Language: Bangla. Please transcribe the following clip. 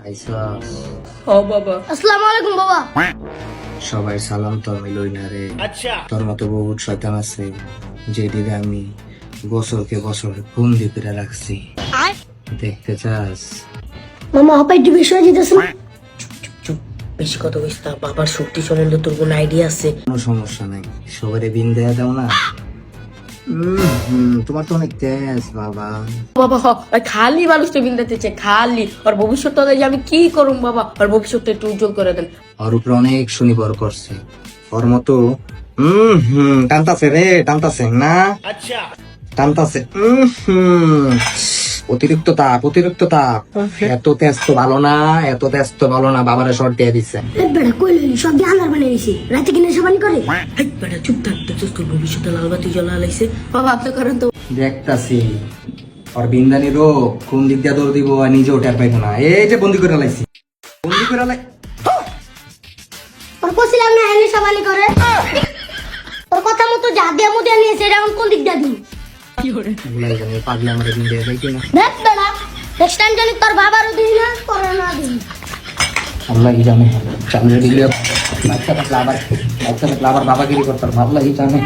আইসাস ও বাবা, আসসালামু আলাইকুম বাবা। সবাই সালাম তো আমি লই না রে। তোর মতো বহুত শয়তান আছে যেদিকে আমি বছরকে বছর বন্দি করে রাখছি। দেখতে চাস? মামা হাপাই একটু বিষয় দিতেছে না। চুপ, বেশি কথা কইস না। বাবার শক্তি সম্বন্ধে তোর কোনো আইডিয়া আছে? কোনো সমস্যা নাই, সবারে বিন দেয়া দাও না। তোমার তো অনেক তেজ বাবা। বাবা খালি মানুষটা বিন্দাতে চাই, খালি। আর ভবিষ্যৎ যে আমি কি করুম বাবা, আর ভবিষ্যৎটা একটু উজ্জ্বল করে দেন। ওর উপরে অনেক শনিবার করছে, ওর মতো টানতাছে রে, টানতাছে না, টানতাছে। অতিরিক্ত তাপ, অতিরিক্ত তাপ। এত তেজ তো ভালো না, এত তেজ তো ভালো না। বাবারে শর্ট দিয়ে দিচ্ছে। এই বেটা কই লইলি সব দিয়ে আন্দার বানিয়ে দিছি। রাতে কিনে সাবানি করে। এই বেটা চুপ থাক, দেখছিস তোর ভবিষ্যতে লাল বাতি জ্বলা লাইছে। বাবা আপনি করেন তো। দেখতাছি ওর বিন্দানি রোগ কোন দিক দিয়ে দৌড় দিব আর নিজেও টের পাইতো না। এই যে বন্দি করে লাইছি, বন্দি করে লাই। তোর কইছিলাম না এনে সাবানি করে। তোর কথা মতো যা দিয়ে মুদে নিয়েছে এটা এখন কোন দিক দিয়ে দিই? পাগলে আমার বিন্দে দেখি না। দেখ বেটা নেক্সট টাইম জানি তোর বাবারও দিই না তোর না দিই। আল্লাহ জানে চামড়ে দিলে বাচ্চা থাকলে আবার বাবাগিরি করতাম। আল্লাহ জানে।